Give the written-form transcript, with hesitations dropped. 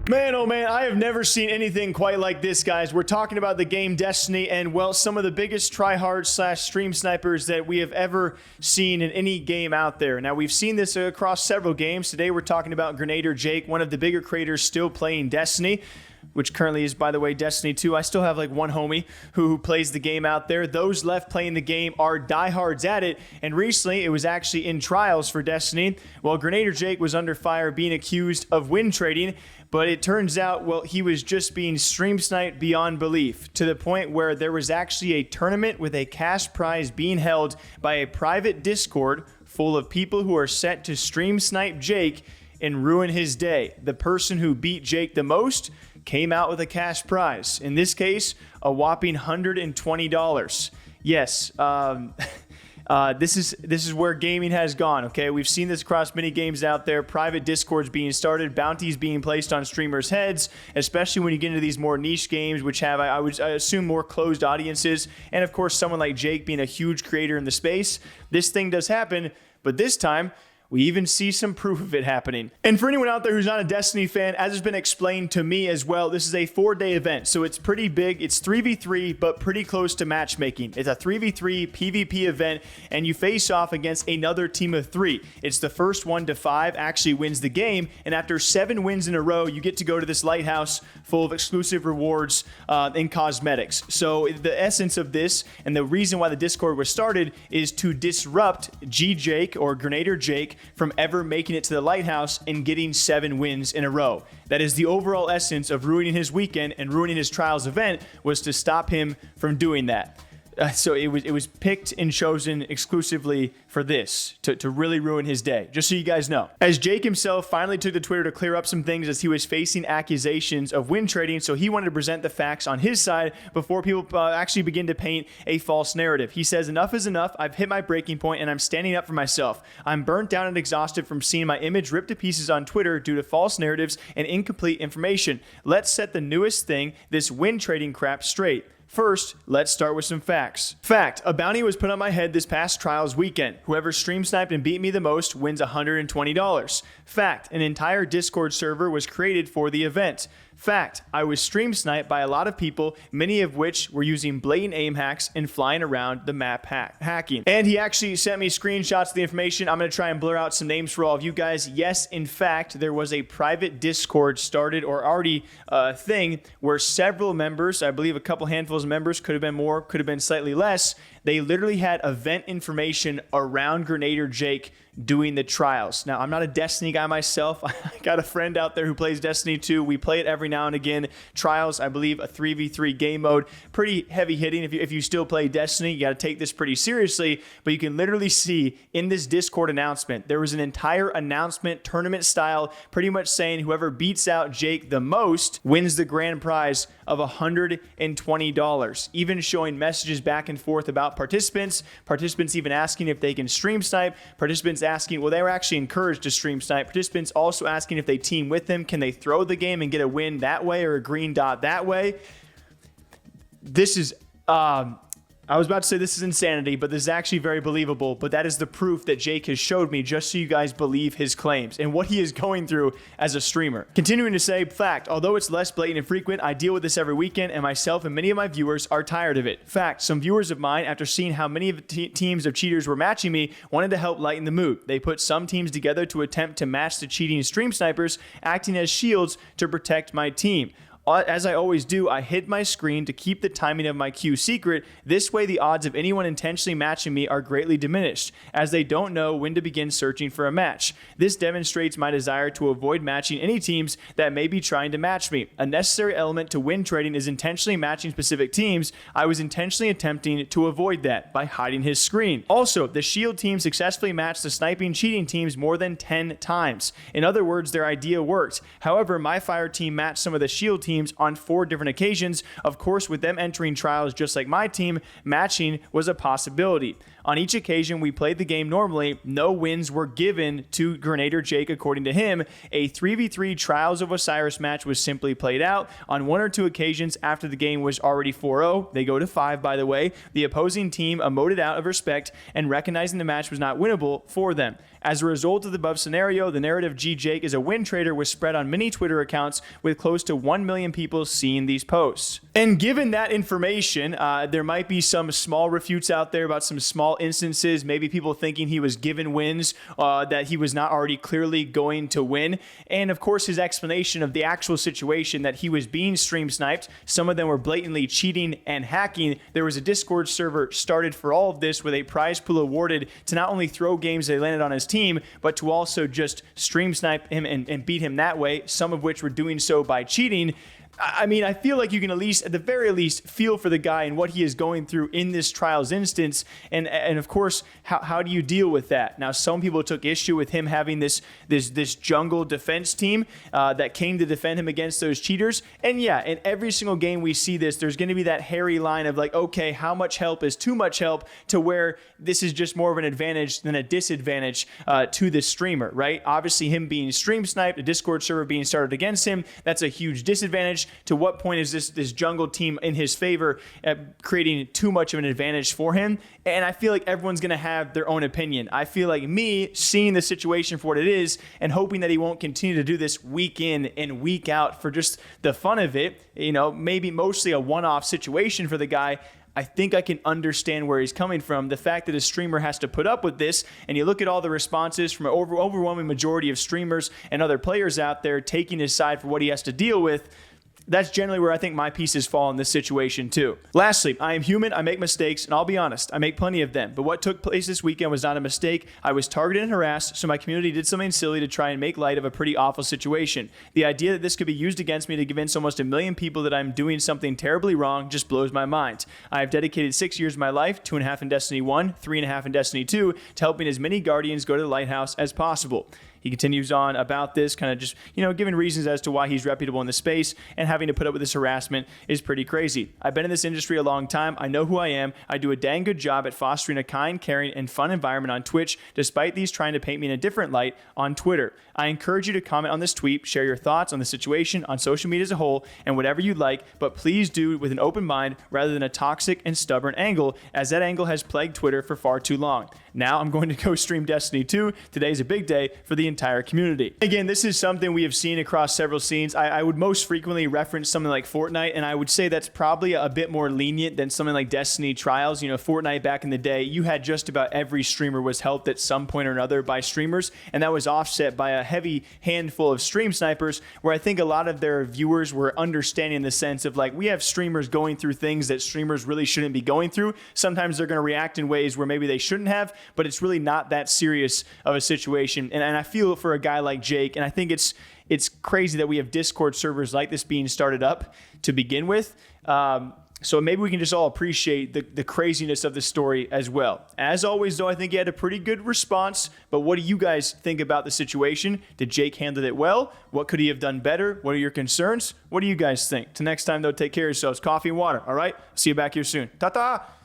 Man, oh man, I have never seen anything quite like this, guys. We're talking about the game Destiny and, well, some of the biggest tryhards/stream snipers that we have ever seen in any game out there. Now, we've seen this across several games. Today, we're talking about GernaderJake, one of the bigger creators still playing Destiny, which currently is, by the way, Destiny 2. I still have like one homie who plays the game out there. Those left playing the game are diehards at it, and recently it was actually in trials for Destiny. Well, GernaderJake was under fire being accused of win trading, but it turns out, well, he was just being stream sniped beyond belief, to the point where there was actually a tournament with a cash prize being held by a private Discord full of people who are set to stream snipe Jake and ruin his day. The person who beat Jake the most came out with a cash prize. In this case, a whopping $120. Yes, this is where gaming has gone, okay? We've seen this across many games out there, private discords being started, bounties being placed on streamers' heads, especially when you get into these more niche games, which have, I assume, more closed audiences, and of course, someone like Jake being a huge creator in the space. This thing does happen, but this time, we even see some proof of it happening. And for anyone out there who's not a Destiny fan, as has been explained to me as well, this is a 4-day event, so it's pretty big. It's 3v3, but pretty close to matchmaking. It's a 3v3 PvP event, and you face off against another team of 3. It's the first 1 to 5 actually wins the game, and after 7 wins in a row, you get to go to this lighthouse full of exclusive rewards and cosmetics. So the essence of this, and the reason why the Discord was started, is to disrupt GJake or GernaderJake from ever making it to the lighthouse and getting 7 wins in a row. That is the overall essence of ruining his weekend and ruining his trials event, was to stop him from doing that. So it was picked and chosen exclusively for this, to really ruin his day, just so you guys know. As Jake himself finally took to Twitter to clear up some things as he was facing accusations of win trading, so he wanted to present the facts on his side before people actually begin to paint a false narrative. He says, "Enough is enough. I've hit my breaking point and I'm standing up for myself. I'm burnt down and exhausted from seeing my image ripped to pieces on Twitter due to false narratives and incomplete information. Let's set the newest thing, this win trading crap, straight. First, let's start with some facts. Fact, a bounty was put on my head this past trials weekend. Whoever stream sniped and beat me the most wins $120. Fact, an entire Discord server was created for the event. Fact, I was stream sniped by a lot of people, many of which were using blatant aim hacks and flying around the map hacking." And he actually sent me screenshots of the information. I'm going to try and blur out some names for all of you guys. Yes, in fact, there was a private Discord started, or already a thing, where several members, I believe a couple handfuls of members, could have been more, could have been slightly less, they literally had event information around GernaderJake doing the trials. Now, I'm not a Destiny guy myself. I got a friend out there who plays Destiny 2. We play it every now and again. Trials, I believe, a 3v3 game mode. Pretty heavy hitting. If you still play Destiny, you got to take this pretty seriously. But you can literally see in this Discord announcement, there was an entire announcement, tournament style, pretty much saying whoever beats out Jake the most wins the grand prize of $120. Even showing messages back and forth about participants even asking if they can stream snipe, participants asking, well, they were actually encouraged to stream snipe, participants also asking if they team with them, can they throw the game and get a win that way or a green dot that way. This is I was about to say this is insanity, but this is actually very believable. But that is the proof that Jake has showed me, just so you guys believe his claims and what he is going through as a streamer. Continuing to say, fact, although it's less blatant and frequent, I deal with this every weekend, and myself and many of my viewers are tired of it. Fact, some viewers of mine, after seeing how many of the teams of cheaters were matching me, wanted to help lighten the mood. They put some teams together to attempt to match the cheating stream snipers, acting as shields to protect my team. As I always do, I hid my screen to keep the timing of my queue secret. This way, the odds of anyone intentionally matching me are greatly diminished, as they don't know when to begin searching for a match. This demonstrates my desire to avoid matching any teams that may be trying to match me. A necessary element to win trading is intentionally matching specific teams. I was intentionally attempting to avoid that by hiding his screen. Also, the shield team successfully matched the sniping cheating teams more than 10 times. In other words, their idea worked. However, my fire team matched some of the shield teams teams on 4 different occasions. Of course, with them entering trials just like my team, matching was a possibility. On each occasion we played the game normally, no wins were given to GernaderJake. According to him, a 3v3 Trials of Osiris match was simply played out. On 1 or 2 occasions after the game was already 4-0, they go to 5 by the way, the opposing team emoted out of respect and recognizing the match was not winnable for them. As a result of the above scenario, the narrative GernaderJake is a win trader was spread on many Twitter accounts with close to 1 million people seeing these posts. And given that information, there might be some small refutes out there about some small instances, maybe people thinking he was given wins that he was not already clearly going to win. And of course, his explanation of the actual situation that he was being stream sniped, some of them were blatantly cheating and hacking. There was a Discord server started for all of this with a prize pool awarded to not only throw games they landed on his team, but to also just stream snipe him and beat him that way, some of which were doing so by cheating. I mean, I feel like you can at least, at the very least, feel for the guy and what he is going through in this trials instance. And of course, how do you deal with that? Now, some people took issue with him having this jungle defense team that came to defend him against those cheaters. And yeah, in every single game we see this, there's going to be that hairy line of like, okay, how much help is too much help, to where this is just more of an advantage than a disadvantage to this streamer, right? Obviously, him being stream sniped, a Discord server being started against him, that's a huge disadvantage. To what point is this jungle team in his favor creating too much of an advantage for him? And I feel like everyone's going to have their own opinion. I feel like me seeing the situation for what it is and hoping that he won't continue to do this week in and week out for just the fun of it, you know, maybe mostly a one-off situation for the guy. I think I can understand where he's coming from. The fact that a streamer has to put up with this, and you look at all the responses from an overwhelming majority of streamers and other players out there taking his side for what he has to deal with, that's generally where I think my pieces fall in this situation too. Lastly, I am human, I make mistakes, and I'll be honest, I make plenty of them. But what took place this weekend was not a mistake. I was targeted and harassed, so my community did something silly to try and make light of a pretty awful situation. The idea that this could be used against me to convince almost 1 million people that I'm doing something terribly wrong just blows my mind. I have dedicated 6 years of my life, 2.5 in Destiny 1, 3.5 in Destiny 2, to helping as many Guardians go to the Lighthouse as possible. He continues on about this, kind of just, you know, giving reasons as to why he's reputable in the space, and having to put up with this harassment is pretty crazy. I've been in this industry a long time. I know who I am. I do a dang good job at fostering a kind, caring, and fun environment on Twitch, despite these trying to paint me in a different light on Twitter. I encourage you to comment on this tweet, share your thoughts on the situation on social media as a whole, and whatever you'd like, but please do it with an open mind rather than a toxic and stubborn angle, as that angle has plagued Twitter for far too long. Now I'm going to go stream Destiny 2. Today's a big day for the entire community. Again, this is something we have seen across several scenes. I would most frequently reference something like Fortnite, and I would say that's probably a bit more lenient than something like Destiny Trials. You know, Fortnite back in the day, you had just about every streamer was helped at some point or another by streamers, and that was offset by a heavy handful of stream snipers, where I think a lot of their viewers were understanding the sense of like, we have streamers going through things that streamers really shouldn't be going through. Sometimes they're going to react in ways where maybe they shouldn't have, but it's really not that serious of a situation. And I feel for a guy like Jake, and I think it's crazy that we have Discord servers like this being started up to begin with. So maybe we can just all appreciate the craziness of the story as well. As always, though, I think he had a pretty good response. But what do you guys think about the situation? Did Jake handle it well? What could he have done better? What are your concerns? What do you guys think? Till next time, though, take care of yourselves. Coffee and water, all right? See you back here soon. Ta-ta!